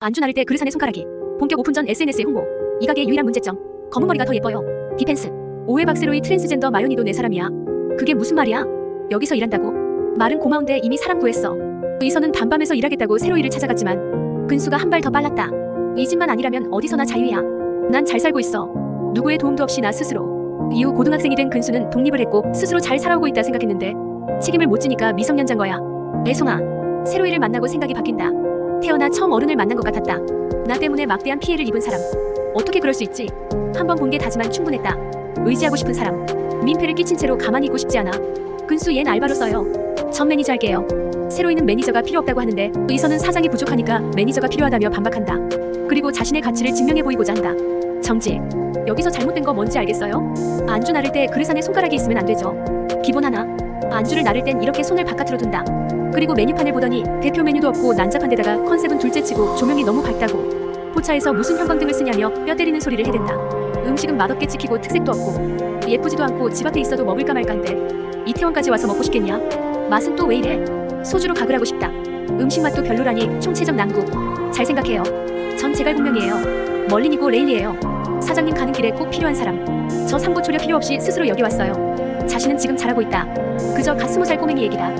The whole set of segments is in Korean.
안주 나를 때 그릇 안에 손가락이. 본격 오픈 전 SNS에 홍보. 이 가게의 유일한 문제점. 검은 머리가 더 예뻐요. 디펜스. 오해 박세로이 트랜스젠더 마연이도 내 사람이야. 그게 무슨 말이야? 여기서 일한다고? 말은 고마운데 이미 사람 구했어. 의선은 단밤에서 일하겠다고 세로이를 찾아갔지만 근수가 한 발 더 빨랐다. 이 집만 아니라면 어디서나 자유야. 난 잘 살고 있어. 누구의 도움도 없이 나 스스로. 이후 고등학생이 된 근수는 독립을 했고 스스로 잘 살아오고 있다 생각했는데 책임을 못 지니까 미성년자인 거야. 애송아. 세로이를 만나고 생각이 바뀐다. 태어나 처음 어른을 만난 것 같았다. 나 때문에 막대한 피해를 입은 사람. 어떻게 그럴 수 있지? 한번 본 게 다지만 충분했다. 의지하고 싶은 사람. 민폐를 끼친 채로 가만히 있고 싶지 않아. 근수 얜 알바로 써요. 전 매니저 할게요. 세로이는 매니저가 필요 없다고 하는데 의선은 사장이 부족하니까 매니저가 필요하다며 반박한다. 그리고 자신의 가치를 증명해 보이고자 한다. 정지. 여기서 잘못된 거 뭔지 알겠어요? 안주 나를 때 그릇 안에 손가락이 있으면 안 되죠. 기본 하나. 안주를 나를 땐 이렇게 손을 바깥으로 둔다. 그리고 메뉴판을 보더니 대표 메뉴도 없고 난잡한 데다가 컨셉은 둘째치고 조명이 너무 밝다고. 포차에서 무슨 형광등을 쓰냐며 뼈 때리는 소리를 해댄다. 음식은 맛없게 찍히고 특색도 없고 예쁘지도 않고 집 앞에 있어도 먹을까 말까인데 이태원까지 와서 먹고 싶겠냐? 맛은 또 왜 이래? 소주로 가글하고 싶다. 음식 맛도 별로라니 총체적 난국. 잘 생각해요. 전 제갈공명이에요. 멀린이고 레일리예요. 사장님 가는 길에 꼭 필요한 사람. 저 상부 초려 필요 없이 스스로 여기 왔어요. 자신은 지금 잘하고 있다. 그저 갓 20살 꼬맹이 얘기다.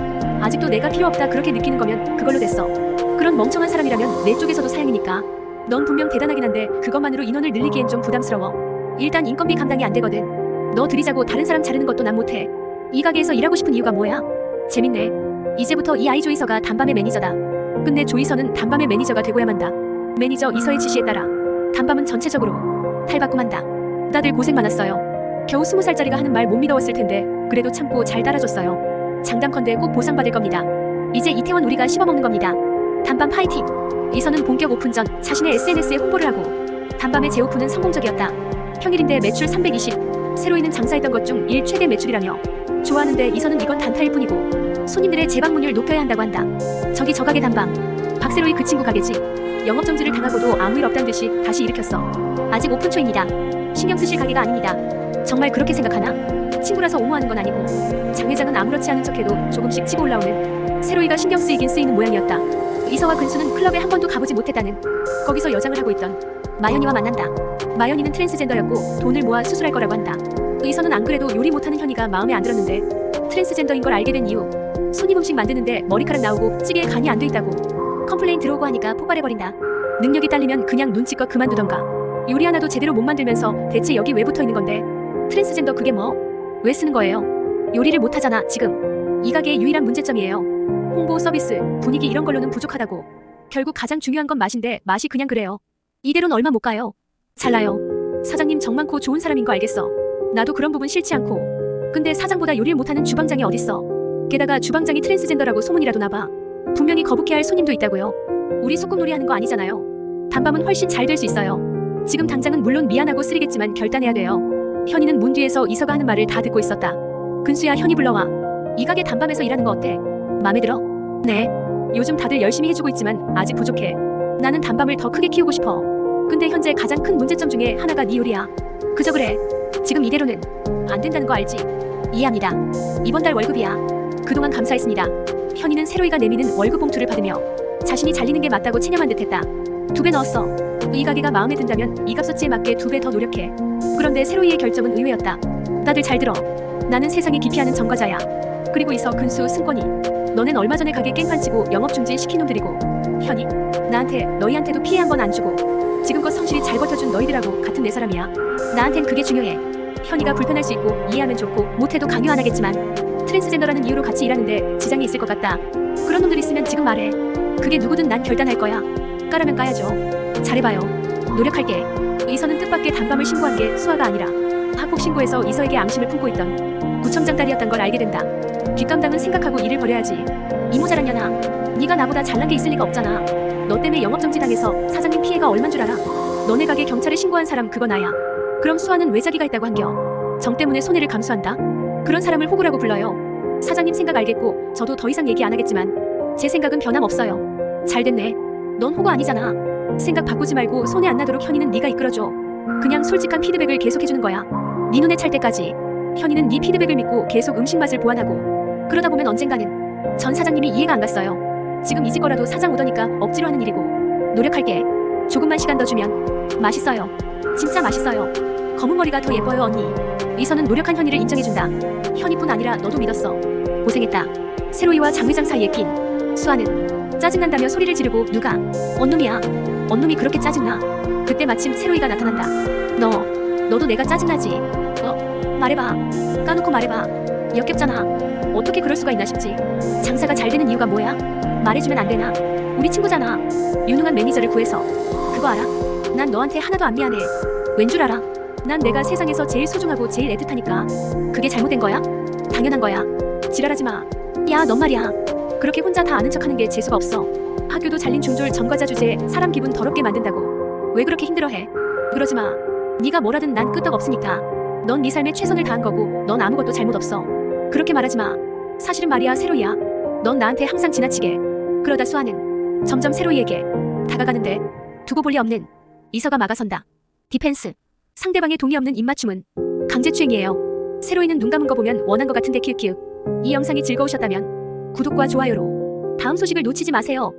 아직도 내가 필요 없다 그렇게 느끼는 거면 그걸로 됐어. 그런 멍청한 사람이라면 내 쪽에서도 사양이니까. 넌 분명 대단하긴 한데 그것만으로 인원을 늘리기엔 좀 부담스러워. 일단 인건비 감당이 안 되거든. 너 들이자고 다른 사람 자르는 것도 난 못해. 이 가게에서 일하고 싶은 이유가 뭐야? 재밌네. 이제부터 이 아이 조이서가 단밤의 매니저다. 끝내 조이서는 단밤의 매니저가 되고야 만다. 매니저 이서의 지시에 따라 단밤은 전체적으로 탈바꿈한다. 다들 고생 많았어요. 겨우 20살짜리가 하는 말 못 믿어왔을 텐데 그래도 참고 잘 따라줬어요. 장담컨대 꼭 보상받을 겁니다. 이제 이태원 우리가 씹어먹는 겁니다. 단밤 파이팅! 이서는 본격 오픈 전 자신의 SNS에 홍보를 하고 단밤의 재오픈은 성공적이었다. 평일인데 매출 320. 세로이는 장사했던 것 중 일 최대 매출이라며 좋아하는데 이서는 이건 단타일 뿐이고 손님들의 재방문율 높여야 한다고 한다. 저기 저 가게 단밤. 박세로이 그 친구 가게지. 영업정지를 당하고도 아무 일 없단 듯이 다시 일으켰어. 아직 오픈 초입니다. 신경 쓰실 가게가 아닙니다. 정말 그렇게 생각하나? 친구라서 옹호하는 건 아니고 장 회장은 아무렇지 않은 척해도 조금씩 치고 올라오는 세로이가 신경 쓰이긴 쓰이는 모양이었다. 이서와 근수는 클럽에 한 번도 가보지 못했다는 거기서 여장을 하고 있던 마연이와 만난다. 마연이는 트랜스젠더였고 돈을 모아 수술할 거라고 한다. 이서는 안 그래도 요리 못하는 현이가 마음에 안 들었는데 트랜스젠더인 걸 알게 된 이후 손님 음식 만드는데 머리카락 나오고 찌개에 간이 안 돼 있다고 컴플레인 들어오고 하니까 폭발해버린다. 능력이 딸리면 그냥 눈치껏 그만두던가. 요리 하나도 제대로 못 만들면서 대체 여기 왜 붙어있는 건데? 트랜스젠더 그게 뭐? 왜 쓰는 거예요? 요리를 못하잖아 지금. 이 가게의 유일한 문제점이에요. 홍보, 서비스, 분위기 이런 걸로는 부족하다고. 결국 가장 중요한 건 맛인데 맛이 그냥 그래요. 이대로는 얼마 못 가요. 잘나요. 사장님 정 많고 좋은 사람인 거 알겠어. 나도 그런 부분 싫지 않고. 근데 사장보다 요리를 못하는 주방장이 어딨어. 게다가 주방장이 트랜스젠더라고 소문이라도 나봐. 분명히 거북해할 손님도 있다고요. 우리 소꿉놀이 하는 거 아니잖아요. 단밤은 훨씬 잘 될 수 있어요. 지금 당장은 물론 미안하고 쓰리겠지만 결단해야 돼요. 현이는 문 뒤에서 이서가 하는 말을 다 듣고 있었다. 근수야 현이 불러와. 이 가게 단밤에서 일하는 거 어때? 마음에 들어? 네. 요즘 다들 열심히 해주고 있지만 아직 부족해. 나는 단밤을 더 크게 키우고 싶어. 근데 현재 가장 큰 문제점 중에 하나가 네 요리야. 그저 그래. 지금 이대로는 안 된다는 거 알지? 이해합니다. 이번 달 월급이야. 그동안 감사했습니다. 현이는 세로이가 내미는 월급 봉투를 받으며 자신이 잘리는 게 맞다고 체념한 듯했다. 2배 넣었어. 이 가게가 마음에 든다면 이 값어치에 맞게 2배 더 노력해. 그런데 세로이의 결정은 의외였다. 다들 잘 들어. 나는 세상에 기피하는 전과자야. 그리고 이서 근수 승권이. 너넨 얼마 전에 가게 깽판 치고 영업 중지 시킨 놈들이고 현이 나한테 너희한테도 피해 한 번 안 주고 지금껏 성실히 잘 버텨준 너희들하고 같은 내 사람이야. 나한텐 그게 중요해. 현이가 불편할 수 있고 이해하면 좋고 못해도 강요 안 하겠지만 트랜스젠더라는 이유로 같이 일하는데 지장이 있을 것 같다. 그런 놈들 있으면 지금 말해. 그게 누구든 난 결단할 거야. 까라면 까야죠. 잘해봐요. 노력할게. 이서는 뜻밖의 단밤을 신고한 게 수화가 아니라 학폭 신고에서 이서에게 앙심을 품고 있던 구청장 딸이었단 걸 알게 된다. 뒷감당은 생각하고 일을 벌여야지. 이모 잘하냐나. 네가 나보다 잘난 게 있을 리가 없잖아. 너 때문에 영업정지 당해서 사장님 피해가 얼만 줄 알아? 너네 가게 경찰에 신고한 사람 그거 나야. 그럼 수아는 왜 자기가 했다고 한겨? 정 때문에 손해를 감수한다? 그런 사람을 호구라고 불러요. 사장님 생각 알겠고 저도 더 이상 얘기 안 하겠지만 제 생각은 변함없어요. 잘됐네. 넌 호구 아니잖아. 생각 바꾸지 말고 손해 안 나도록 현이는 네가 이끌어줘. 그냥 솔직한 피드백을 계속해주는 거야. 네 눈에 찰 때까지. 현이는 네 피드백을 믿고 계속 음식 맛을 보완하고 그러다 보면 언젠가는 전 사장님이 이해가 안 갔어요. 지금 이 집 거라도 사장 오더니까 억지로 하는 일이고 노력할게. 조금만 시간 더 주면. 맛있어요. 진짜 맛있어요. 검은 머리가 더 예뻐요, 언니. 위선은 노력한 현이를 인정해준다. 현이뿐 아니라 너도 믿었어. 고생했다. 세로이와 장 회장 사이에 낀 수아는 짜증난다며 소리를 지르고 누가 언놈이야. 언놈이 그렇게 짜증나. 그때 마침 세로이가 나타난다. 너도 내가 짜증나지? 말해봐. 까놓고 말해봐. 역겹잖아. 어떻게 그럴 수가 있나 싶지. 장사가 잘 되는 이유가 뭐야? 말해주면 안 되나? 우리 친구잖아. 유능한 매니저를 구해서. 그거 알아? 난 너한테 하나도 안 미안해. 왠 줄 알아? 난 내가 세상에서 제일 소중하고 제일 애틋하니까. 그게 잘못된 거야? 당연한 거야. 지랄하지 마. 야, 넌 말이야. 그렇게 혼자 다 아는 척하는 게 재수가 없어. 학교도 잘린 중졸 전과자 주제에 사람 기분 더럽게 만든다고. 왜 그렇게 힘들어해? 그러지 마. 네가 뭐라든 난 끄떡 없으니까. 넌 네 삶에 최선을 다한 거고 넌 아무것도 잘못 없어. 그렇게 말하지 마. 사실은 말이야, 세로이야. 넌 나한테 항상 지나치게. 그러다 수아는 점점 세로이에게 다가가는데 두고 볼 리 없는 이서가 막아선다. 디펜스. 상대방의 동의 없는 입맞춤은 강제추행이에요. 세로이는 눈 감은 거 보면 원한 거 같은데 키읔키읔. 이 영상이 즐거우셨다면 구독과 좋아요로 다음 소식을 놓치지 마세요.